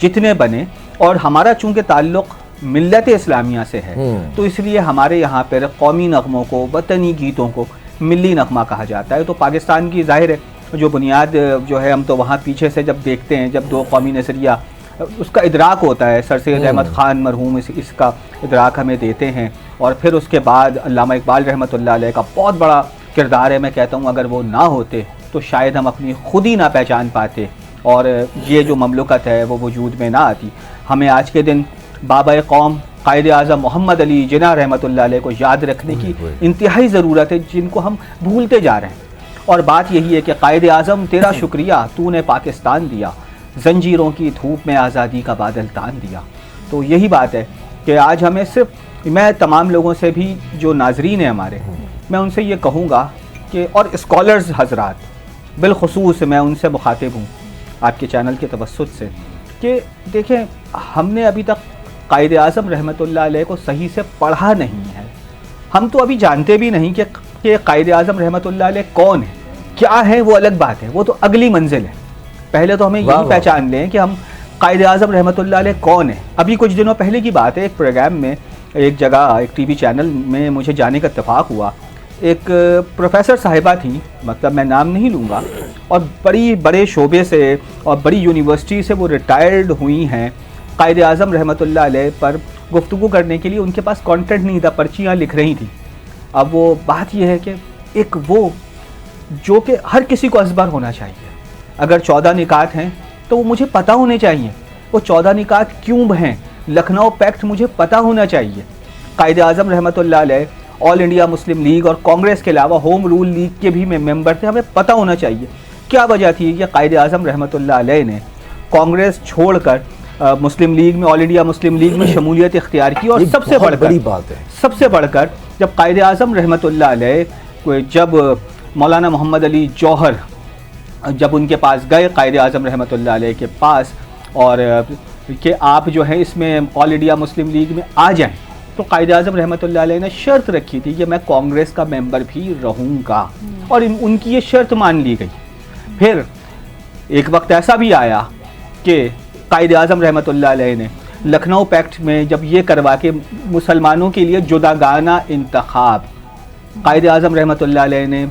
جتنے بنے، اور ہمارا چونکہ تعلق ملت اسلامیہ سے ہے تو اس لیے ہمارے یہاں پر قومی نغموں کو، وطنی گیتوں کو ملی نغمہ کہا جاتا ہے۔ تو پاکستان کی ظاہر ہے جو بنیاد جو ہے، ہم تو وہاں پیچھے سے جب دیکھتے ہیں، جب دو قومی نظریہ اس کا ادراک ہوتا ہے، سر سید احمد خان مرحوم اس کا ادراک ہمیں دیتے ہیں، اور پھر اس کے بعد علامہ اقبال رحمۃ اللہ علیہ کا بہت بڑا کردار ہے۔ میں کہتا ہوں اگر وہ نہ ہوتے تو شاید ہم اپنی خود ہی نہ پہچان پاتے، اور یہ جو مملکت ہے وہ وجود میں نہ آتی۔ ہمیں آج کے دن بابا قوم قائد اعظم محمد علی جناح رحمۃ اللہ علیہ کو یاد رکھنے کی انتہائی ضرورت ہے، جن کو ہم بھولتے جا رہے ہیں۔ اور بات یہی ہے کہ قائد اعظم تیرا شکریہ، تو نے پاکستان دیا، زنجیروں کی دھوپ میں آزادی کا بادل تان دیا۔ تو یہی بات ہے کہ آج ہمیں صرف، میں تمام لوگوں سے بھی جو ناظرین ہیں ہمارے، میں ان سے یہ کہوں گا کہ، اور اسکالرز حضرات بالخصوص میں ان سے مخاطب ہوں آپ کے چینل کے توسط سے، کہ دیکھیں ہم نے ابھی تک قائد اعظم رحمۃ اللہ علیہ کو صحیح سے پڑھا نہیں ہے۔ ہم تو ابھی جانتے بھی نہیں کہ قائد اعظم رحمۃ اللہ علیہ کون ہے، کیا ہے، وہ الگ بات ہے، وہ تو اگلی منزل ہے۔ پہلے تو ہمیں یہی پہچان لیں کہ ہم قائد اعظم رحمۃ اللہ علیہ کون ہے۔ ابھی کچھ دنوں پہلے کی بات ہے، ایک پروگرام میں، ایک جگہ، ایک ٹی وی چینل میں مجھے جانے کا اتفاق ہوا۔ ایک پروفیسر صاحبہ تھیں، مطلب میں نام نہیں لوں گا، اور بڑے شعبے سے اور بڑی یونیورسٹی سے وہ ریٹائرڈ ہوئی ہیں۔ قائد اعظم رحمۃ اللہ علیہ پر گفتگو کرنے کے لیے ان کے پاس کانٹینٹ نہیں تھا، پرچیاں لکھ رہی تھیں۔ اب وہ بات یہ ہے کہ ایک وہ جو کہ ہر کسی کو ازبر ہونا چاہیے، اگر 14 نکات ہیں تو وہ مجھے پتہ ہونے چاہیے، وہ 14 نکات کیوں ہیں، لکھنؤ پیکٹ مجھے پتہ ہونا چاہیے۔ قائد اعظم رحمۃ اللہ علیہ آل انڈیا مسلم لیگ اور کانگریس کے علاوہ ہوم رول لیگ کے بھی ممبر تھے، ہمیں پتہ ہونا چاہیے کیا وجہ تھی کہ قائد اعظم رحمۃ اللہ علیہ نے کانگریس چھوڑ کر مسلم لیگ میں، آل انڈیا مسلم لیگ میں شمولیت اختیار کی۔ اور سب سے بڑھ کر، سب سے بڑھ کر جب قائد اعظم رحمۃ اللہ علیہ، جب مولانا محمد علی جوہر جب ان کے پاس گئے، قائد اعظم رحمۃ اللہ علیہ کے پاس، اور کہ آپ جو ہیں اس میں آل انڈیا مسلم لیگ میں آ جائیں، تو قائد اعظم رحمۃ اللہ علیہ نے شرط رکھی تھی کہ میں کانگریس کا ممبر بھی رہوں گا، اور ان کی یہ شرط مان لی گئی۔ پھر ایک وقت ایسا بھی آیا کہ قائد اعظم رحمۃ اللہ علیہ نے لکھنؤ پیکٹ میں جب یہ کروا کے مسلمانوں کے لیے جداگانہ انتخاب، قائد اعظم رحمۃ اللہ علیہ نے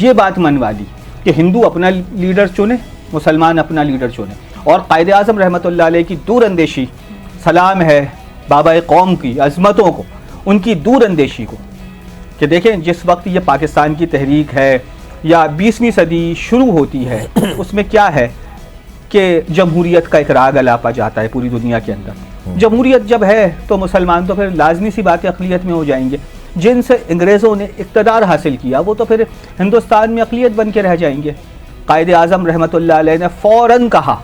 یہ بات منوا لی کہ ہندو اپنا لیڈر چنے، مسلمان اپنا لیڈر چنے۔ اور قائد اعظم رحمۃ اللہ علیہ کی دور اندیشی، سلام ہے بابا قوم کی عظمتوں کو، ان کی دور اندیشی کو، کہ دیکھیں جس وقت یہ پاکستان کی تحریک ہے یا 20ویں صدی شروع ہوتی ہے، اس میں کیا ہے کہ جمہوریت کا ایک راگ الاپا جاتا ہے پوری دنیا کے اندر۔ جمہوریت جب ہے تو مسلمان تو پھر لازمی سی بات اقلیت میں ہو جائیں گے، جن سے انگریزوں نے اقتدار حاصل کیا وہ تو پھر ہندوستان میں اقلیت بن کے رہ جائیں گے۔ قائد اعظم رحمۃ اللہ علیہ نے فوراً کہا،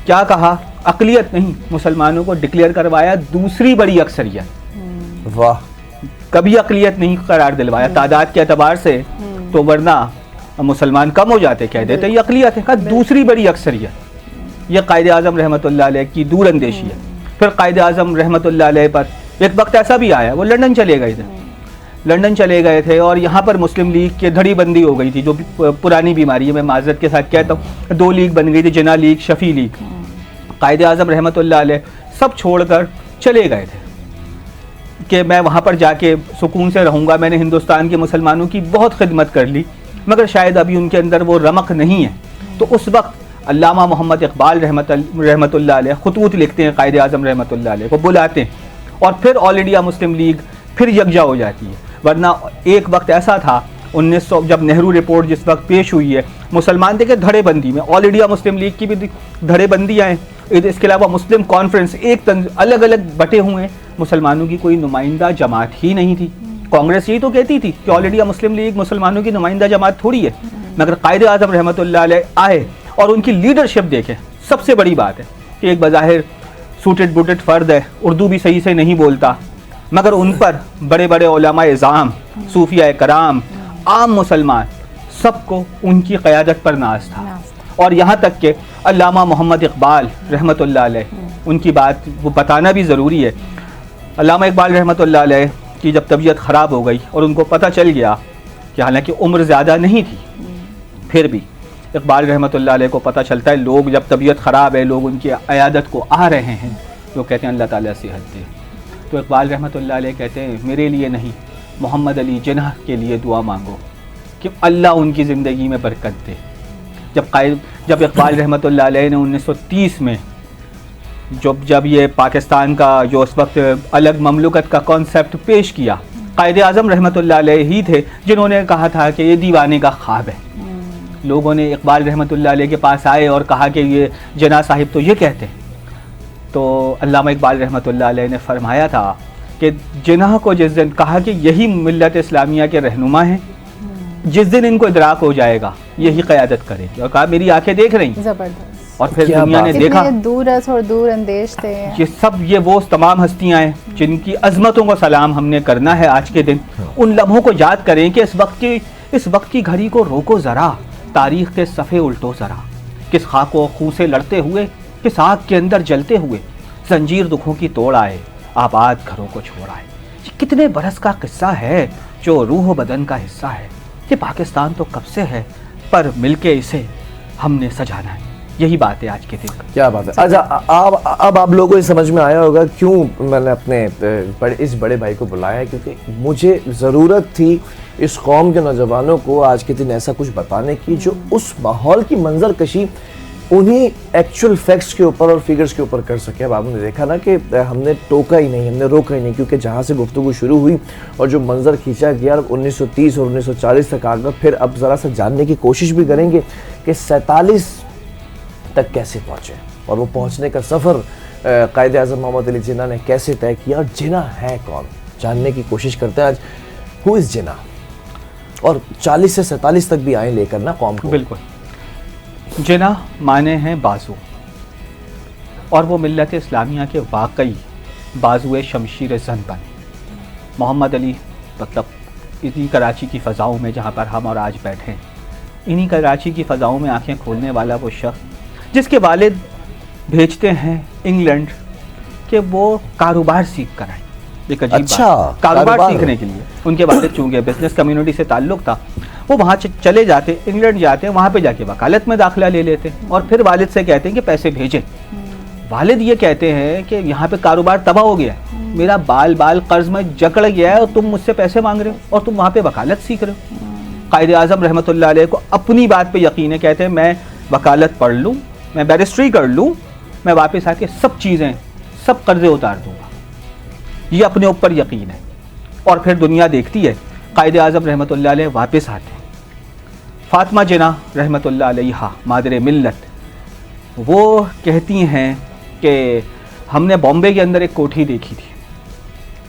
کیا کہا؟ اقلیت نہیں، مسلمانوں کو ڈکلیئر کروایا دوسری بڑی اکثریت۔ واہ، کبھی اقلیت نہیں قرار دلوایا تعداد کے اعتبار سے، تو ورنہ مسلمان کم ہو جاتے، کہہ دیتے یہ اقلیت ہے، کہا دوسری بڑی اکثریت۔ یہ قائد اعظم رحمۃ اللہ علیہ کی دور اندیشی ہے۔ پھر قائد اعظم رحمۃ اللہ علیہ پر ایک وقت ایسا بھی آیا، وہ لندن چلے گئے تھے، لندن چلے گئے تھے، اور یہاں پر مسلم لیگ کی دھڑی بندی ہو گئی تھی، جو پرانی بیماری ہے، میں معذرت کے ساتھ کہتا ہوں، 2 لیگ بن گئی تھی، جناح لیگ، شفیع لیگ۔ قائد اعظم رحمۃ اللہ علیہ سب چھوڑ کر چلے گئے تھے کہ میں وہاں پر جا کے سکون سے رہوں گا، میں نے ہندوستان کے مسلمانوں کی بہت خدمت کر لی، مگر شاید ابھی ان کے اندر وہ رمق نہیں ہے۔ تو اس وقت علامہ محمد اقبال رحمۃ اللہ علیہ خطوط لکھتے ہیں قائد اعظم رحمۃ اللہ علیہ کو، بلاتے ہیں، اور پھر آل انڈیا مسلم لیگ پھر یکجا ہو جاتی ہے۔ ورنہ ایک وقت ایسا تھا 1900 جب نہرو رپورٹ جس وقت پیش ہوئی ہے، مسلمان دیکھیں دھڑے بندی میں، آل انڈیا مسلم لیگ کی بھی دھڑے بندیاں ہیں، اس کے علاوہ مسلم کانفرنس ایک الگ الگ بٹے ہوئے ہیں، مسلمانوں کی کوئی نمائندہ جماعت ہی نہیں تھی۔ کانگریس یہی تو کہتی تھی کہ آل انڈیا مسلم لیگ مسلمانوں کی نمائندہ جماعت تھوڑی ہے، مگر قائد اعظم رحمۃ اللہ علیہ آئے اور ان کی لیڈرشپ دیکھیں۔ سب سے بڑی بات ہے کہ ایک بظاہر سوٹڈ بوٹڈ فرد ہے، اردو بھی صحیح سے نہیں بولتا، مگر ان پر بڑے بڑے علماء اعظام، صوفیاء کرام، عام مسلمان، سب کو ان کی قیادت پر ناز تھا۔ اور یہاں تک کہ علامہ محمد اقبال رحمۃ اللہ علیہ، ان کی بات وہ بتانا بھی ضروری ہے، علامہ اقبال رحمۃ اللہ علیہ کی جب طبیعت خراب ہو گئی اور ان کو پتہ چل گیا کہ حالانکہ عمر زیادہ نہیں تھی، پھر بھی اقبال رحمۃ اللہ علیہ کو پتہ چلتا ہے لوگ جب طبیعت خراب ہے لوگ ان کی عیادت کو آ رہے ہیں تو کہتے ہیں اللہ تعالیٰ صحت دے. تو اقبال رحمۃ اللہ علیہ کہتے ہیں میرے لیے نہیں محمد علی جناح کے لیے دعا مانگو کہ اللہ ان کی زندگی میں برکت دے. جب اقبال رحمۃ اللہ علیہ نے 1930 میں جب یہ پاکستان کا جو اس وقت الگ مملکت کا کانسیپٹ پیش کیا، قائد اعظم رحمۃ اللہ علیہ ہی تھے جنہوں نے کہا تھا کہ یہ دیوانے کا خواب ہے. لوگوں نے اقبال رحمۃ اللہ علیہ کے پاس آئے اور کہا کہ یہ جناح صاحب تو یہ کہتے ہیں. تو علامہ اقبال رحمۃ اللہ علیہ نے فرمایا تھا کہ جناح کو جس دن کہا کہ یہی ملت اسلامیہ کے رہنما ہیں، جس دن ان کو ادراک ہو جائے گا یہی قیادت کرے گی، اور کہا میری آنکھیں دیکھ رہی ہیں. زبردست. اور پھر دنیا نے دیکھا دور رس اور دور اندیش تھے یہ وہ تمام ہستیاں ہیں جن کی عظمتوں کو سلام ہم نے کرنا ہے آج کے دن. ان لمحوں کو یاد کریں کہ اس وقت کی گھڑی کو روکو ذرا، تاریخ کے صفحے الٹو ذرا. کس خاک و خوں سے لڑتے ہوئے، کس آگ کے اندر جلتے ہوئے زنجیر دکھوں کی توڑ آئے، آباد گھروں کو چھوڑ آئے. یہ کتنے برس کا قصہ ہے جو روح و بدن کا حصہ ہے. یہ پاکستان تو کب سے ہے پر مل کے اسے ہم نے سجانا ہے. یہی بات ہے آج کے دن. کیا بات ہے. اچھا اب آپ لوگوں کو سمجھ میں آیا ہوگا کیوں میں نے اپنے اس بڑے بھائی کو بلایا ہے، کیونکہ مجھے ضرورت تھی اس قوم کے نوجوانوں کو آج کے دن ایسا کچھ بتانے کی جو اس ماحول کی منظر کشی انہیں ایکچول فیکٹس کے اوپر اور فیگرز کے اوپر کر سکے. اب آپ نے دیکھا نا کہ ہم نے ٹوکا ہی نہیں، ہم نے روکا ہی نہیں، کیونکہ جہاں سے گفتگو شروع ہوئی اور جو منظر کھینچا گیا 1930 اور 1940 تک آ گیا. پھر اب ذرا سا جاننے کی کوشش بھی کریں گے کہ 47 تک کیسے پہنچے اور وہ پہنچنے کا سفر قائد اعظم محمد علی جناح نے کیسے طے کیا، اور جناح ہے کون، جاننے کی کوشش کرتے ہیں آج. ہو از جناح؟ اور 40 سے 47 تک بھی آئیں لے کر نا قوم کو. بالکل. جناح معنی ہیں بازو، اور وہ ملت اسلامیہ کے واقعی بازوئے شمشیر زن بنے. محمد علی مطلب انہی کراچی کی فضاؤں میں جہاں پر ہم اور آج بیٹھے ہیں، انہی کراچی کی فضاؤں میں آنکھیں کھولنے والا وہ شخص جس کے والد بھیجتے ہیں انگلینڈ کہ وہ کاروبار سیکھ کر آئیں. ایک عجیب بات، کاروبار سیکھنے کے لیے ان کے والد چونکہ بزنس کمیونٹی سے تعلق تھا وہ وہاں چلے جاتے، انگلینڈ جاتے ہیں، وہاں پہ جا کے وکالت میں داخلہ لے لیتے اور پھر والد سے کہتے ہیں کہ پیسے بھیجیں. والد یہ کہتے ہیں کہ یہاں پہ کاروبار تباہ ہو گیا ہے، میرا بال قرض میں جکڑ گیا ہے اور تم مجھ سے پیسے مانگ رہے ہو اور تم وہاں پہ وکالت سیکھ رہے ہو. قائد اعظم رحمۃ اللہ علیہ کو اپنی بات پہ یقین ہے. کہتے ہیں میں وکالت پڑھ لوں، میں بیرسٹری کر لوں، میں واپس آ کے سب چیزیں سب قرضے اتار دوں گا. یہ اپنے اوپر یقین ہے. اور پھر دنیا دیکھتی ہے قائد اعظم رحمۃ اللہ علیہ واپس آتے ہیں. فاطمہ جناح رحمۃ اللہ علیہا مادر ملت وہ کہتی ہیں کہ ہم نے بامبے کے اندر ایک کوٹھی دیکھی تھی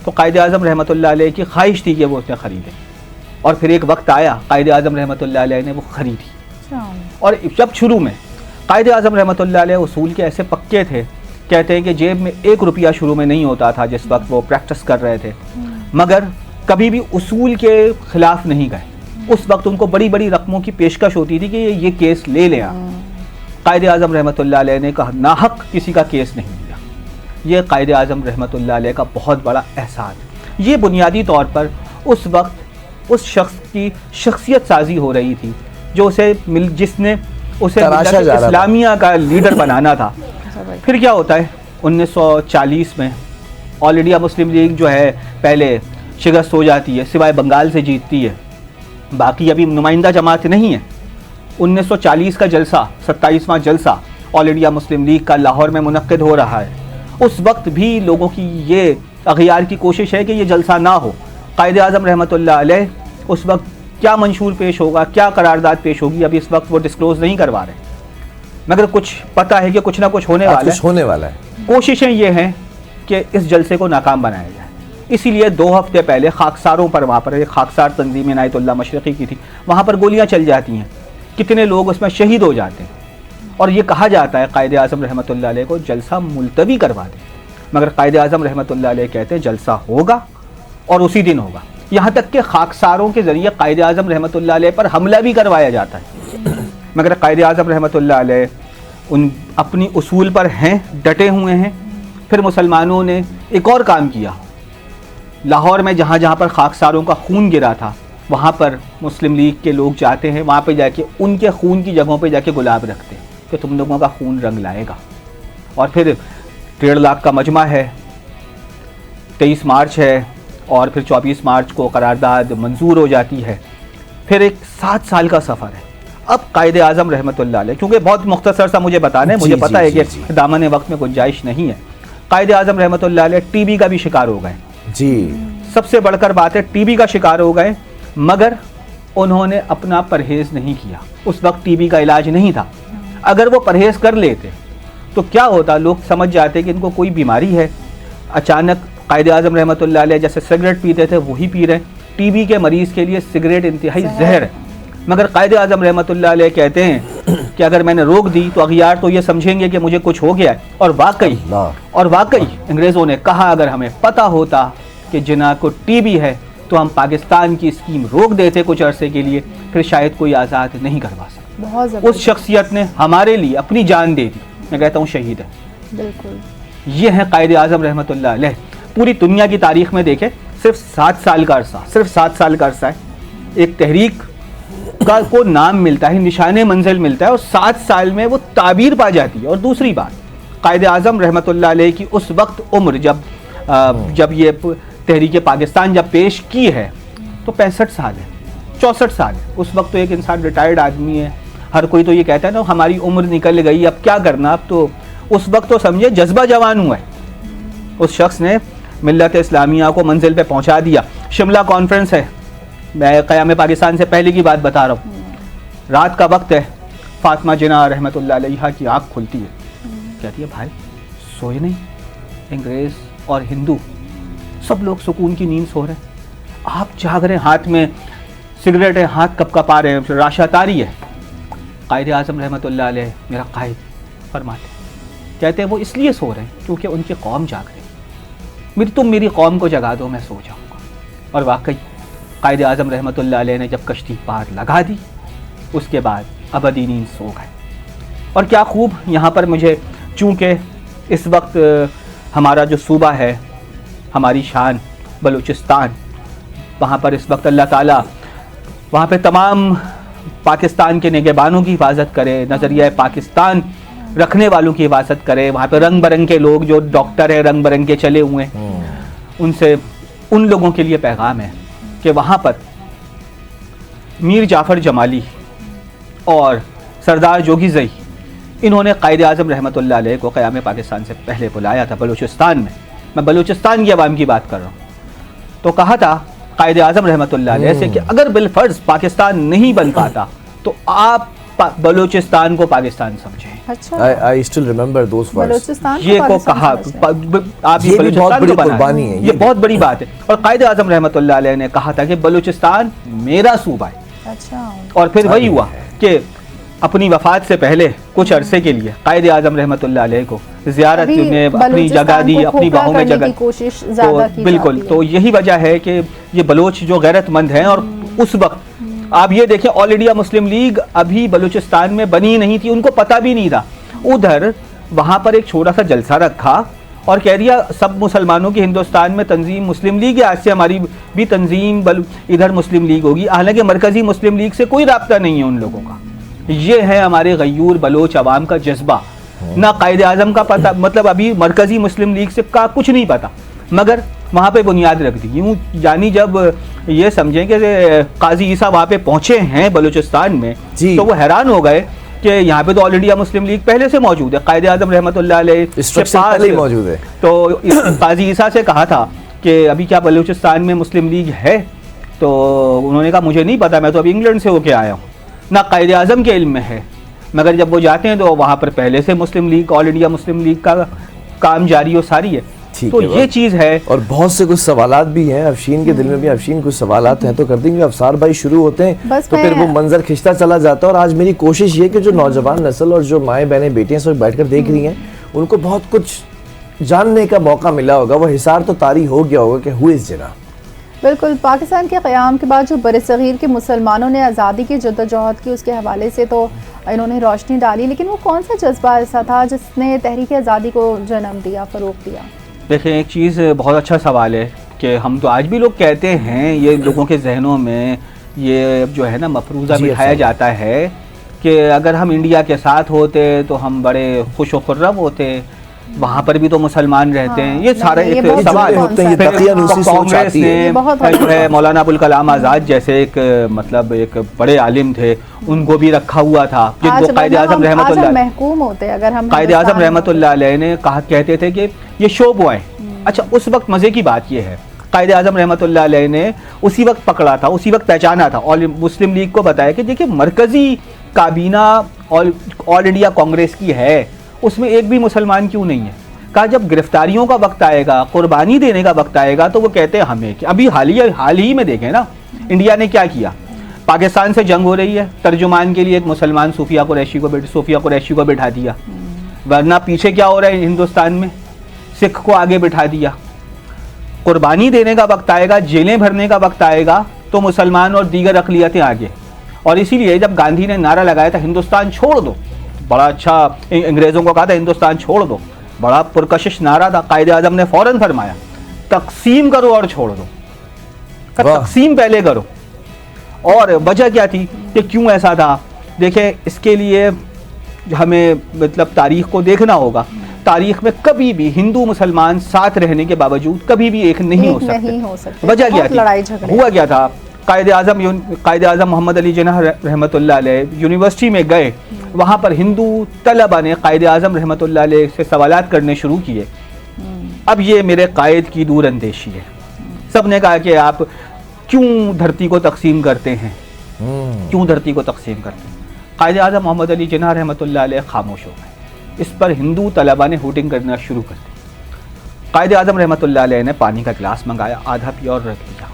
تو قائد اعظم رحمۃ اللہ علیہ کی خواہش تھی کہ وہ اس نے خریدے، اور پھر ایک وقت آیا قائد اعظم رحمۃ اللہ علیہ نے وہ خریدی. اور جب شروع میں قائد اعظم رحمۃ اللہ علیہ اصول کے ایسے پکے تھے، کہتے ہیں کہ جیب میں 1 روپیہ شروع میں نہیں ہوتا تھا جس وقت وہ پریکٹس کر رہے تھے، مگر کبھی بھی اصول کے خلاف نہیں گئے. اس وقت ان کو بڑی بڑی رقموں کی پیشکش ہوتی تھی کہ یہ کیس لے لیں آپ. قائد اعظم رحمۃ اللہ علیہ نے کہا ناحق کسی کا کیس نہیں لیا. یہ قائد اعظم رحمۃ اللہ علیہ کا بہت بڑا احسان ہے. یہ بنیادی طور پر اس وقت اس شخص کی شخصیت سازی ہو رہی تھی جس نے اسے ملت اسلامیہ کا لیڈر بنانا تھا. پھر کیا ہوتا ہے 1940 میں آل انڈیا مسلم لیگ جو ہے پہلے شکست ہو جاتی ہے، سوائے بنگال سے جیتتی ہے، باقی ابھی نمائندہ جماعت نہیں ہے. 1940 کا جلسہ 27واں جلسہ آل انڈیا مسلم لیگ کا لاہور میں منعقد ہو رہا ہے. اس وقت بھی لوگوں کی یہ اغیار کی کوشش ہے کہ یہ جلسہ نہ ہو. قائد اعظم رحمۃ اللہ علیہ اس وقت کیا منشور پیش ہوگا، کیا قرارداد پیش ہوگی، ابھی اس وقت وہ ڈسکلوز نہیں کروا رہے، مگر کچھ پتہ ہے کہ کچھ نہ کچھ ہونے والا ہے. کوششیں یہ ہیں کہ اس جلسے کو ناکام بنایا جائے. اسی لیے 2 ہفتے پہلے خاکساروں پر، وہاں پر ایک خاکسار تنظیم عنایت اللہ مشرقی کی تھی، وہاں پر گولیاں چل جاتی ہیں، کتنے لوگ اس میں شہید ہو جاتے ہیں. اور یہ کہا جاتا ہے قائد اعظم رحمۃ اللہ علیہ کو جلسہ ملتوی کروا دیں، مگر قائد اعظم رحمۃ اللہ علیہ کہتے ہیں جلسہ ہوگا اور اسی دن ہوگا. یہاں تک کہ خاکساروں کے ذریعے قائد اعظم رحمۃ اللہ علیہ پر حملہ بھی کروایا جاتا ہے، مگر قائد اعظم رحمۃ اللہ علیہ ان اپنی اصول پر ہیں، ڈٹے ہوئے ہیں. پھر مسلمانوں نے ایک اور کام کیا، لاہور میں جہاں جہاں پر خاکساروں کا خون گرا تھا وہاں پر مسلم لیگ کے لوگ جاتے ہیں, وہاں پہ جا کے ان کے خون کی جگہوں پہ جا کے گلاب رکھتے ہیں کہ تم لوگوں کا خون رنگ لائے گا. اور پھر 1.5 لاکھ کا مجمع ہے, 23 مارچ ہے, اور پھر 24 مارچ کو قرارداد منظور ہو جاتی ہے. پھر ایک 7 سال کا سفر ہے. اب قائد اعظم رحمۃ اللہ علیہ, کیونکہ بہت مختصر سا مجھے بتانا ہے, مجھے پتہ ہے کہ دامن وقت میں گنجائش نہیں ہے, قائد اعظم رحمۃ اللہ علیہ ٹی بی کا بھی شکار ہو گئے. جی, سب سے بڑھ کر بات ہے ٹی بی کا شکار ہو گئے, مگر انہوں نے اپنا پرہیز نہیں کیا. اس وقت ٹی بی کا علاج نہیں تھا. اگر وہ پرہیز کر لیتے تو کیا ہوتا, لوگ سمجھ جاتے کہ ان کو کوئی بیماری ہے. اچانک قائد اعظم رحمۃ اللہ علیہ جیسے سگریٹ پیتے تھے وہی پی رہے. ٹی بی کے مریض کے لیے سگریٹ انتہائی زہر ہے, مگر قائد اعظم رحمۃ اللہ علیہ کہتے ہیں کہ اگر میں نے روک دی تو اغیار تو یہ سمجھیں گے کہ مجھے کچھ ہو گیا ہے. اور واقعی انگریزوں نے کہا اگر ہمیں پتہ ہوتا کہ جناح کو ٹی بی ہے تو ہم پاکستان کی اسکیم روک دیتے کچھ عرصے کے لیے, پھر شاید کوئی آزاد نہیں کروا سکتا. اس شخصیت نے ہمارے لیے اپنی جان دے دی, میں کہتا ہوں شہید ہے. بالکل, یہ ہے قائد اعظم رحمۃ اللہ علیہ. پوری دنیا کی تاریخ میں دیکھیں صرف 7 سال کا عرصہ ہے. ایک تحریک کا کو نام ملتا ہے, نشان منزل ملتا ہے, اور 7 سال میں وہ تعبیر پا جاتی ہے. اور دوسری بات, قائد اعظم رحمۃ اللہ علیہ کی اس وقت عمر جب یہ تحریک پاکستان جب پیش کی ہے تو 65 سال ہے, 64 سال ہے. اس وقت تو ایک انسان ریٹائرڈ آدمی ہے. ہر کوئی تو یہ کہتا ہے نا ہماری عمر نکل گئی اب کیا کرنا. اب تو اس وقت تو سمجھے جذبہ جوان ہوا ہے. اس شخص نے ملت اسلامیہ کو منزل پہ پہنچا دیا. شملہ کانفرنس ہے, میں قیام پاکستان سے پہلے کی بات بتا رہا ہوں. رات کا وقت ہے, فاطمہ جناح رحمۃ اللہ علیہ کی آنکھ کھلتی ہے, کہتی ہے بھائی سوئے نہیں. انگریز اور ہندو سب لوگ سکون کی نیند سو رہے ہیں, آپ جاگ رہے ہیں, ہاتھ میں سگریٹ ہے, ہاتھ کپ کپا رہے ہیں, راشا تاری ہے. قائد اعظم رحمۃ اللہ علیہ میرا قائد فرماتے, کہتے ہیں وہ اس لیے سو رہے ہیں کیونکہ ان کی قوم جاگ رہی ہے. تم میری قوم کو جگا دو میں سو جاؤں گا. اور واقعی قائد اعظم رحمۃ اللہ علیہ نے جب کشتی پار لگا دی اس کے بعد ابدی نیند سو گئے. اور کیا خوب یہاں پر مجھے, چونکہ اس وقت ہمارا جو صوبہ ہے, ہماری شان بلوچستان, وہاں پر اس وقت اللہ تعالیٰ وہاں پہ تمام پاکستان کے نگہبانوں کی حفاظت کرے, نظریہ پاکستان رکھنے والوں کی حفاظت کرے. وہاں پہ رنگ برنگ کے لوگ جو ڈاکٹر ہیں رنگ برنگ کے چلے ہوئے ہیں, ان سے ان لوگوں کے لیے پیغام ہے کہ وہاں پر میر جعفر جمالی اور سردار جوگی زئی, انہوں نے قائد اعظم رحمۃ اللہ علیہ کو قیام پاکستان سے پہلے بلایا تھا بلوچستان میں بلوچستان کی عوام کی بات کر رہا ہوں. تو کہا تھا قائد اعظم رحمۃ اللہ علیہ سے کہ اگر بالفرض پاکستان نہیں بن پاتا تو آپ بلوچستان کو پاکستان سمجھیں. I still remember those words. یہ کو کہا, آپ یہ بلوچستان کو بنائیں, یہ بہت بڑی بات ہے. اور قائد اعظم رحمۃ اللہ علیہ نے کہا تھا کہ بلوچستان میرا صوبہ ہے. اور پھر وہی ہوا کہ اپنی وفات سے پہلے کچھ عرصے کے لیے قائد اعظم رحمۃ اللہ علیہ کو زیارت نے اپنی جگہ دی, اپنی باہوں میں جگہ دی. بالکل, تو یہی وجہ ہے کہ یہ بلوچ جو غیرت مند ہیں, اور اس وقت آپ یہ دیکھیں آل انڈیا مسلم لیگ ابھی بلوچستان میں بنی نہیں تھی, ان کو پتہ بھی نہیں تھا. ادھر وہاں پر ایک چھوٹا سا جلسہ رکھا اور کہہ دیا سب مسلمانوں کی ہندوستان میں تنظیم مسلم لیگ ہے, آج سے ہماری بھی تنظیم ادھر مسلم لیگ ہوگی. حالانکہ مرکزی مسلم لیگ سے کوئی رابطہ نہیں ہے ان لوگوں کا. یہ ہے ہمارے غیور بلوچ عوام کا جذبہ. نہ قائد اعظم کا پتہ, مطلب ابھی مرکزی مسلم لیگ سے کا کچھ نہیں پتا, مگر وہاں پہ بنیاد رکھ دی. یوں یعنی جب یہ سمجھیں کہ قاضی عیسیٰ وہاں پہ پہنچے ہیں بلوچستان میں تو وہ حیران ہو گئے کہ یہاں پہ تو آل انڈیا مسلم لیگ پہلے سے موجود ہے, قائد اعظم رحمۃ اللہ علیہ کے پاس موجود ہے. تو قاضی عیسیٰ سے کہا تھا کہ ابھی کیا بلوچستان میں مسلم لیگ ہے؟ تو انہوں نے کہا مجھے نہیں پتا, میں تو ابھی انگلینڈ سے ہو کے آیا ہوں. نہ قائد اعظم کے علم میں ہے, مگر جب وہ جاتے ہیں تو وہاں پر پہلے سے مسلم لیگ, آل انڈیا مسلم لیگ کا کام جاری و ساری ہے. تو یہ چیز ہے. اور بہت سے کچھ سوالات بھی ہیں افشین کے دل میں بھی. افشین کچھ سوالات ہیں تو کر دیں گے. افسار بھائی شروع ہوتے ہیں تو پھر وہ منظر کھنچتا چلا جاتا ہے. اور آج میری کوشش یہ کہ جو نوجوان نسل اور جو مائیں بہنیں بیٹیاں سب بیٹھ کر دیکھ رہی ہیں ان کو بہت کچھ جاننے کا موقع ملا ہوگا. وہ حصار تو طاری ہو گیا ہوگا کہ ہو اس جناح. بالکل, پاکستان کے قیام کے بعد جو برصغیر کے مسلمانوں نے آزادی کی جدوجہد کی اس کے حوالے سے تو انہوں نے روشنی ڈالی, لیکن وہ کون سا جذبہ ایسا تھا جس نے تحریک آزادی کو جنم دیا, فروغ دیا؟ دیکھیں, ایک چیز بہت اچھا سوال ہے کہ ہم تو آج بھی لوگ کہتے ہیں, یہ لوگوں کے ذہنوں میں یہ جو ہے نا مفروضہ جی بٹھایا جاتا ہے کہ اگر ہم انڈیا کے ساتھ ہوتے تو ہم بڑے خوش و خرم ہوتے، وہاں پر بھی تو مسلمان رہتے ہیں. یہ سارے ایک سوال ہوتے ہیں، یہ دقیانوسی سوچ آتی ہے. جو ہے مولانا ابوالکلام آزاد جیسے ایک مطلب ایک بڑے عالم تھے، ان کو بھی رکھا ہوا تھا، جن کو قائد اعظم رحمۃ اللہ محکوم ہوتے. اگر ہم قائد اعظم رحمۃ اللہ علیہ نے کہتے تھے کہ یہ شو بوائے. اچھا اس وقت مزے کی بات یہ ہے قائد اعظم رحمۃ اللہ علیہ نے اسی وقت پکڑا تھا، اسی وقت پہچانا تھا اور مسلم لیگ کو بتایا کہ دیکھیں مرکزی کابینہ آل انڈیا کانگریس کی ہے، اس میں ایک بھی مسلمان کیوں نہیں ہے. کہا جب گرفتاریوں کا وقت آئے گا، قربانی دینے کا وقت آئے گا تو وہ کہتے ہیں ہمیں کہ ابھی حال ہی میں دیکھیں نا انڈیا نے کیا کیا. پاکستان سے جنگ ہو رہی ہے، ترجمان کے لیے ایک مسلمان صوفیہ قریشی کو بٹھا دیا، ورنہ پیچھے کیا ہو رہا ہے ہندوستان میں، سکھ کو آگے بٹھا دیا. قربانی دینے کا وقت آئے گا، جیلیں بھرنے کا وقت آئے گا تو مسلمان اور دیگر اقلیتیں آگے. اور اسی لیے جب گاندھی نے نعرہ لگایا تھا ہندوستان چھوڑ دو، بڑا اچھا انگریزوں کو کہا تھا ہندوستان چھوڑ دو، بڑا پرکشش نعرہ تھا. قائد اعظم نے فوراً فرمایا تقسیم کرو اور چھوڑ دو، تقسیم پہلے کرو. اور وجہ کیا تھی کہ کیوں ایسا تھا؟ دیکھیں اس کے لیے ہمیں مطلب تاریخ کو دیکھنا ہوگا. تاریخ میں کبھی بھی ہندو مسلمان ساتھ رہنے کے باوجود کبھی بھی ایک نہیں ہو سکتے. وجہ کیا تھی؟ ہوا کیا تھا؟ قائد اعظم محمد علی جناح رحمۃ اللہ علیہ یونیورسٹی میں گئے، وہاں پر ہندو طلبہ نے قائد اعظم رحمۃ اللہ علیہ سے سوالات کرنے شروع کیے. اب یہ میرے قائد کی دور اندیشی ہے. سب نے کہا کہ آپ کیوں دھرتی کو تقسیم کرتے ہیں، کیوں دھرتی کو تقسیم کرتے ہیں؟ قائد اعظم محمد علی جناح رحمۃ اللہ علیہ خاموش ہو گئے. اس پر ہندو طلبہ نے ہوٹنگ کرنا شروع کر دی. قائد اعظم رحمۃ اللہ علیہ نے پانی کا گلاس منگایا، آدھا پیا اور رکھ دیا.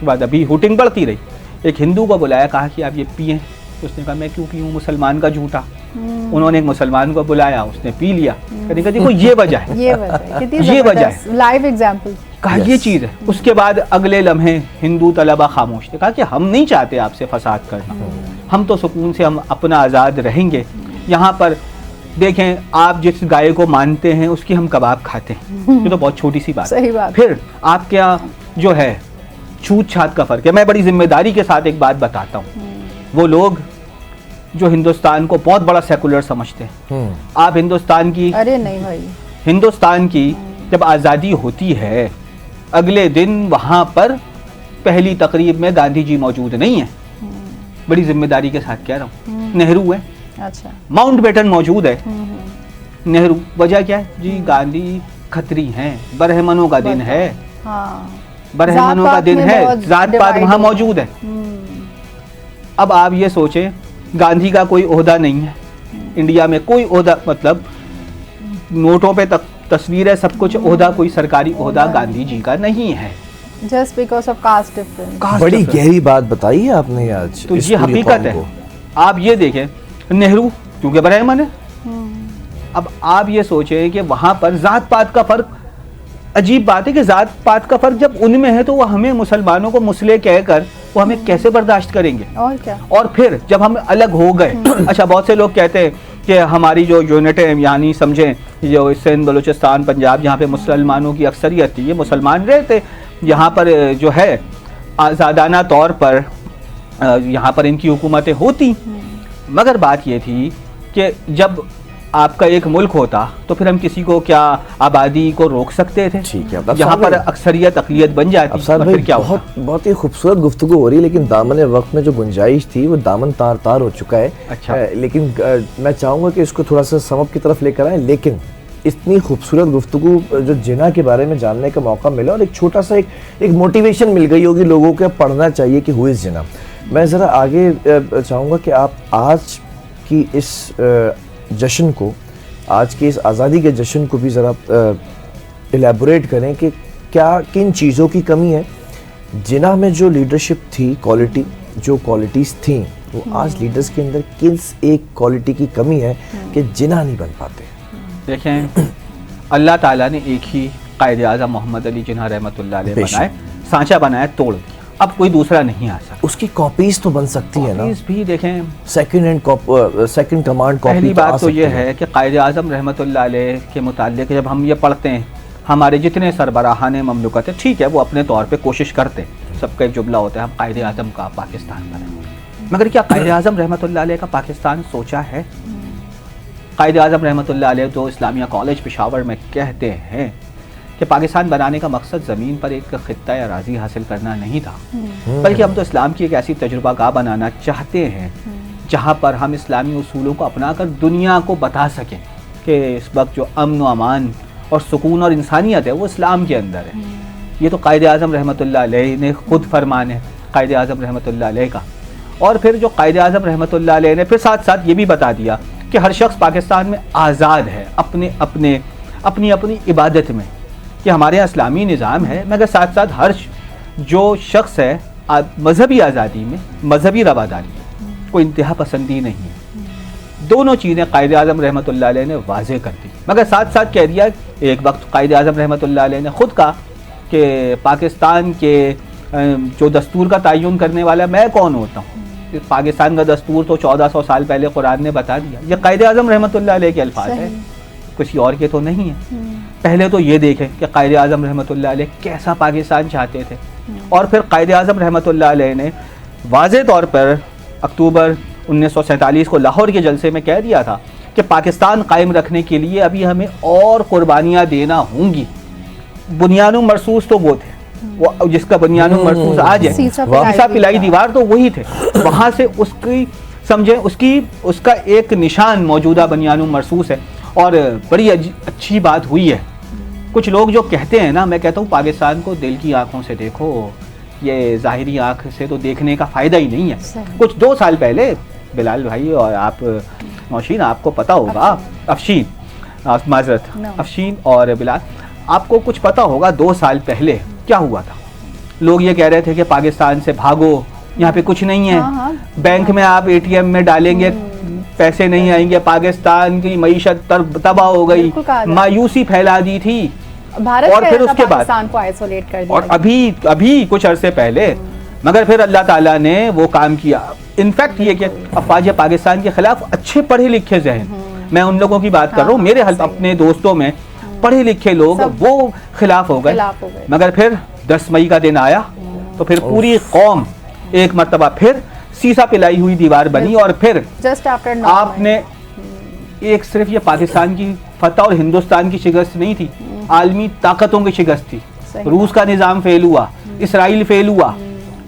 بعد ابھی ہوٹنگ بڑھتی رہی. ایک ہندو کو بلایا، کہا کہ آپ یہ پئیں. اس نے کہا میں کیوں پیوں، مسلمان کا جھوٹا. انہوں نے ایک مسلمان کو بلایا، اس نے پی لیا. کہنے کا دیکھو یہ وجہ ہے، یہ وجہ ہے، لائیو ایگزامپل. کہا یہ چیز ہے. اس کے بعد اگلے لمحے ہندو طلبہ خاموش تھے. کہا کہ ہم نہیں چاہتے آپ سے فساد کرنا، ہم تو سکون سے ہم اپنا آزاد رہیں گے. یہاں پر دیکھیں آپ جس گائے کو مانتے ہیں اس کی ہم کباب کھاتے ہیں، یہ تو بہت چھوٹی سی بات ہے. پھر آپ کیا جو ہے چھوت چھات کا فرق ہے. میں بڑی ذمہ داری کے ساتھ ایک بات بتاتا ہوں. وہ لوگ جو ہندوستان کو بہت بڑا سیکولر سمجھتے ہیں، آپ ہندوستان کی ہندوستان کی جب آزادی ہوتی ہے اگلے دن وہاں پر پہلی تقریب میں گاندھی جی موجود نہیں ہیں. بڑی ذمہ داری کے ساتھ کہہ رہا ہوں. نہرو ہے، ماؤنٹ بیٹن موجود ہے. نہرو وجہ کیا ہے جی؟ گاندھی کھتری ہیں، برہمنوں کا دن ہے، برہمنوں کا دن ہے، ذات پات وہاں موجود ہے. اب آپ یہ سوچیں گاندھی کا کوئی عہدہ نہیں ہے انڈیا میں، کوئی عہدہ مطلب نوٹوں پہ تصویر ہے، سب کچھ عہدہ کوئی سرکاری عہدہ گاندھی جی کا نہیں ہے. Just because of caste difference. بڑی گہری بات بتائی ہے آپ نے آج. تو یہ حقیقت ہے. آپ یہ دیکھیں نہرو کیونکہ برہمن ہے. اب آپ یہ سوچیں کہ وہاں پر ذات پات کا فرق، عجیب بات ہے کہ ذات پات کا فرق جب ان میں ہے تو وہ ہمیں مسلمانوں کو مسلح کہہ کر وہ ہمیں کیسے برداشت کریں گے؟ اور کیا. اور پھر جب ہم الگ ہو گئے، اچھا بہت سے لوگ کہتے ہیں کہ ہماری جو یونٹ ہے، یعنی سمجھیں جو سندھ بلوچستان پنجاب جہاں پہ مسلمانوں کی اکثریت تھی، یہ مسلمان رہتے، یہاں پر جو ہے آزادانہ طور پر یہاں پر ان کی حکومتیں ہوتی. مگر بات یہ تھی کہ جب آپ کا ایک ملک ہوتا تو پھر ہم کسی کو کیا آبادی کو روک سکتے تھے؟ جہاں پر اکثریت اقلیت بن جاتی پھر کیا ہوتا؟ بہت ہی خوبصورت گفتگو ہو رہی ہے، لیکن دامن وقت میں جو گنجائش تھی وہ دامن تار تار ہو چکا ہے. اچھا لیکن میں چاہوں گا کہ اس کو تھوڑا سا سمپ کی طرف لے کر آئیں. لیکن اتنی خوبصورت گفتگو جو جناح کے بارے میں جاننے کا موقع ملا اور ایک چھوٹا سا ایک موٹیویشن مل گئی ہوگی لوگوں کو پڑھنا چاہیے کہ ہو اس جناح. میں ذرا آگے چاہوں گا کہ آپ آج کی اس جشن کو، آج کے اس آزادی کے جشن کو بھی ذرا الیبوریٹ کریں کہ کیا کن چیزوں کی کمی ہے جناح میں. جو لیڈرشپ تھی، کوالٹی جو کوالٹیز تھیں وہ آج لیڈرز کے اندر کس ایک کوالٹی کی کمی ہے کہ جناح نہیں بن پاتے؟ دیکھیں اللہ تعالیٰ نے ایک ہی قائد اعظم محمد علی جناح رحمۃ اللہ علیہ بنائے، سانچہ بنایا، توڑ دیا. اب کوئی دوسرا نہیں آ سکتا. اس کی کاپیز تو بن سکتی ہیں نا. کاپیز بھی دیکھیں، سیکنڈ کمانڈ کاپی. پہلی بات تو یہ ہے کہ قائد اعظم رحمۃ اللہ علیہ کے متعلق جب ہم یہ پڑھتے ہیں، ہمارے جتنے سربراہان مملکت ہیں، ٹھیک ہے وہ اپنے طور پہ کوشش کرتے ہیں، سب کا ایک جملہ ہوتا ہے ہم قائد اعظم کا پاکستان بنائیں. مگر کیا قائد اعظم رحمۃ اللہ علیہ کا پاکستان سوچا ہے؟ قائد اعظم رحمۃ اللہ علیہ تو اسلامیہ کالج پشاور میں کہتے ہیں کہ پاکستان بنانے کا مقصد زمین پر ایک خطہ یا اراضی حاصل کرنا نہیں تھا، بلکہ ہم تو اسلام کی ایک ایسی تجربہ گاہ بنانا چاہتے ہیں جہاں پر ہم اسلامی اصولوں کو اپنا کر دنیا کو بتا سکیں کہ اس وقت جو امن و امان اور سکون اور انسانیت ہے وہ اسلام کے اندر ہے. یہ تو قائد اعظم رحمۃ اللہ علیہ نے خود فرمان ہے قائد اعظم رحمۃ اللہ علیہ کا. اور پھر جو قائد اعظم رحمۃ اللہ علیہ نے پھر ساتھ ساتھ یہ بھی بتا دیا کہ ہر شخص پاکستان میں آزاد ہے اپنی عبادت میں، کہ ہمارے یہاں اسلامی نظام ہے، مگر ساتھ ساتھ ہر جو شخص ہے مذہبی آزادی میں مذہبی رواداری ہے، کوئی انتہا پسندی نہیں ہے. دونوں چیزیں قائد اعظم رحمۃ اللہ علیہ نے واضح کر دی، مگر ساتھ ساتھ کہہ دیا ایک وقت قائد اعظم رحمۃ اللہ علیہ نے خود کہا کہ پاکستان کے جو دستور کا تعین کرنے والا میں کون ہوتا ہوں. پاکستان کا دستور تو 1400 سال پہلے قرآن نے بتا دیا. یہ قائد اعظم رحمۃ اللہ علیہ کے الفاظ ہیں، کسی اور کے تو نہیں ہیں. پہلے تو یہ دیکھیں کہ قائد اعظم رحمۃ اللہ علیہ کیسا پاکستان چاہتے تھے، اور پھر قائد اعظم رحمۃ اللہ علیہ نے واضح طور پر اکتوبر 1947 کو لاہور کے جلسے میں کہہ دیا تھا کہ پاکستان قائم رکھنے کے لیے ابھی ہمیں اور قربانیاں دینا ہوں گی. بنیاد مرصوص تو وہ تھے، وہ جس کا بنیاد مرصوص آج ہے، سیسا پلائی دیوار تو وہی تھے. وہاں سے اس کی سمجھیں اس کا ایک نشان موجودہ بنیاد مرصوص ہے. اور بڑی اچھی بات ہوئی ہے. کچھ لوگ جو کہتے ہیں نا، میں کہتا ہوں پاکستان کو دل کی آنکھوں سے دیکھو، یہ ظاہری آنکھ سے تو دیکھنے کا فائدہ ہی نہیں ہے. کچھ 2 سال پہلے بلال بھائی اور آپ نوشین، آپ کو پتا ہوگا، افشین اور بلال، آپ کو کچھ پتا ہوگا 2 سال پہلے کیا ہوا تھا. لوگ یہ کہہ رہے تھے کہ پاکستان سے بھاگو، یہاں پہ کچھ نہیں ہے، بینک میں آپ ATM میں ڈالیں گے پیسے نہیں آئیں گے، پاکستان کی معیشت تباہ ہو گئی، مایوسی پھیلا دی تھی. اور پھر اس کے بعد پاکستان کو آئسولیٹ کر دیا، اور ابھی کچھ عرصے پہلے، مگر پھر اللہ تعالیٰ نے وہ کام کیا. انفیکٹ یہ کہ افواج پاکستان کے خلاف اچھے پڑھے لکھے ذہن، میں ان لوگوں کی بات کر رہا ہوں، میرے اپنے دوستوں میں پڑھے لکھے لوگ وہ خلاف ہو گئے. مگر پھر 10 مئی کا دن آیا تو پھر پوری قوم ایک مرتبہ پھر سیسا پلائی ہوئی دیوار بنی. اور پھر آپ نے ایک صرف یہ پاکستان کی فتح اور ہندوستان کی شکست نہیں تھی، عالمی طاقتوں کی شکست تھی. روس کا نظام فیل ہوا، اسرائیل فیل ہوا،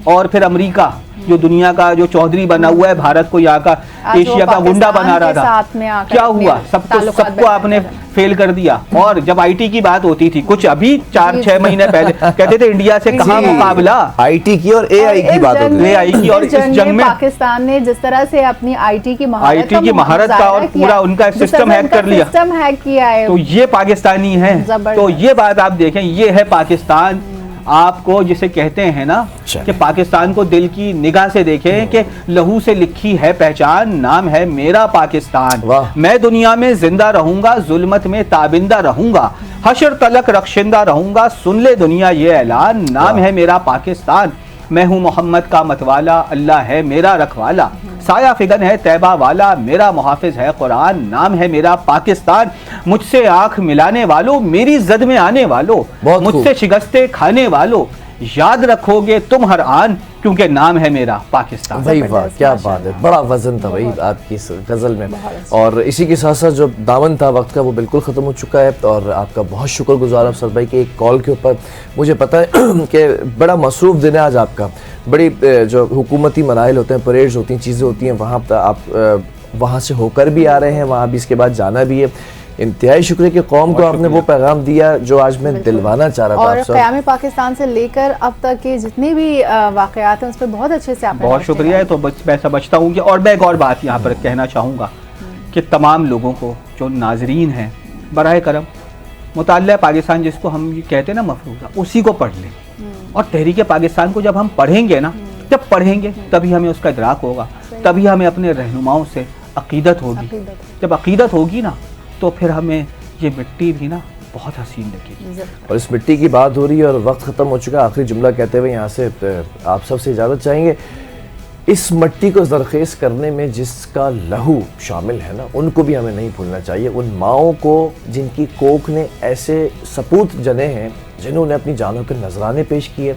اور پھر امریکہ جو دنیا کا جو چودھری بنا ہوا ہے، بھارت کو یہاں کا ایشیا کا گنڈا بنا رہا تھا، کیا ہوا؟ سب کو آپ نے فیل کر دیا. اور جب IT کی بات ہوتی تھی کچھ ابھی 4-6 مہینے پہلے کہتے تھے انڈیا سے کہاں مقابلہ، IT کی اور AI کی بات ہوتی ہے. AI کی، اور اس جنگ میں پاکستان نے جس طرح سے اپنی IT کی مہارت کا اور پورا ان کا سسٹم ہیک کر لیا، تو یہ پاکستانی ہے. تو یہ بات آپ دیکھیں، یہ ہے پاکستان. آپ کو جسے کہتے ہیں نا کہ پاکستان کو دل کی نگاہ سے دیکھیں کہ لہو سے لکھی ہے پہچان، نام ہے میرا پاکستان. میں دنیا میں زندہ رہوں گا، ظلمت میں تابندہ رہوں گا، حشر تلک رخشندہ رہوں گا، سن لے دنیا یہ اعلان، نام ہے میرا پاکستان. میں ہوں محمد کا متوالا، اللہ ہے میرا رکھوالا، سایہ فگن ہے طیبہ والا، میرا محافظ ہے قرآن، نام ہے میرا پاکستان. مجھ سے آنکھ ملانے والوں، میری زد میں آنے والوں، مجھ سے شکستیں کھانے والوں، یاد رکھو گے تم ہر آن، کیونکہ نام ہے میرا پاکستان. بھائی واہ، کیا بات ہے، بڑا وزن تھا بھائی آپ کی اس غزل میں. اور اسی کے ساتھ ساتھ جو دامن تھا وقت کا وہ بالکل ختم ہو چکا ہے. اور آپ کا بہت شکر گزار افسر بھائی کہ ایک کال کے اوپر، مجھے پتا ہے کہ بڑا مصروف دن ہے آج آپ کا، بڑی جو حکومتی منائل ہوتے ہیں، پریڈز ہوتی ہیں، چیزیں ہوتی ہیں، وہاں آپ وہاں سے ہو کر بھی آ رہے ہیں، وہاں بھی اس کے بعد جانا بھی ہے. انتہائی شکریہ کہ قوم کو آپ نے وہ پیغام دیا جو آج میں دلوانا چاہ رہا تھا. اور قیام پاکستان سے لے کر اب تک کے جتنے بھی واقعات ہیں اس پہ بہت اچھے سے آپ نے بہت شکریہ. تو میں سمجھتا ہوں کہ، اور میں ایک اور بات یہاں پر کہنا چاہوں گا کہ تمام لوگوں کو جو ناظرین ہیں، براہ کرم مطالعہ پاکستان جس کو ہم کہتے ہیں نا مفروضہ، اسی کو پڑھ لیں. اور تحریک پاکستان کو جب ہم پڑھیں گے نا، جب پڑھیں گے تبھی ہمیں اس کا ادراک ہوگا، تبھی ہمیں اپنے رہنماؤں سے عقیدت ہوگی. جب عقیدت ہوگی نا تو پھر ہمیں یہ مٹی بھی نا بہت حسین لگے گی. اور اس مٹی کی بات ہو رہی ہے اور وقت ختم ہو چکا. آخری جملہ کہتے ہوئے یہاں سے آپ سب سے اجازت چاہیں گے. اس مٹی کو زرخیز کرنے میں جس کا لہو شامل ہے نا، ان کو بھی ہمیں نہیں بھولنا چاہیے. ان ماؤں کو جن کی کوکھ نے ایسے سپوت جنے ہیں، جنہوں نے اپنی جانوں کے نذرانے پیش کیے،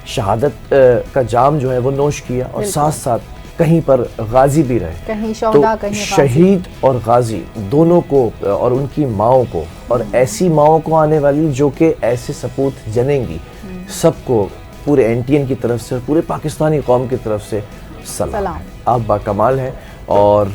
شہادت کا جام جو ہے وہ نوش کیا اور ساتھ ساتھ کہیں پر غازی بھی رہے. کہیں تو شہدا کہیں غازی. شہید اور غازی دونوں کو اور ان کی ماؤں کو اور ایسی ماؤں کو آنے والی جو کہ ایسے سپوت جنیں گی, سب کو پورے این ٹی این کی طرف سے اور پورے پاکستانی قوم کی طرف سے سلام. آپ باکمال ہیں اور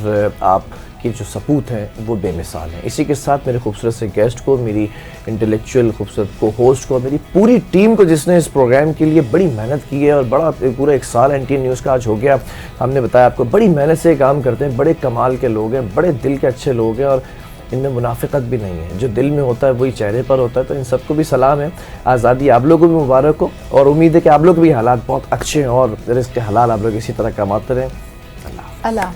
آپ کی جو سپوت ہیں وہ بے مثال ہیں. اسی کے ساتھ میرے خوبصورت سے گیسٹ کو, میری انٹلیکچوئل خوبصورت کو ہوسٹ کو, میری پوری ٹیم کو جس نے اس پروگرام کے لیے بڑی محنت کی ہے اور بڑا پورا ایک سال این ٹی این نیوز کا آج ہو گیا. ہم نے بتایا آپ کو بڑی محنت سے کام کرتے ہیں, بڑے کمال کے لوگ ہیں, بڑے دل کے اچھے لوگ ہیں اور ان میں منافقت بھی نہیں ہے. جو دل میں ہوتا ہے وہی چہرے پر ہوتا ہے. تو ان سب کو بھی سلام ہے. آزادی آپ لوگوں کو بھی مبارک ہو اور امید ہے کہ آپ لوگ بھی حالات بہت اچھے ہیں اور رزق حلال آپ لوگ اسی طرح کماتے رہیں. اللہ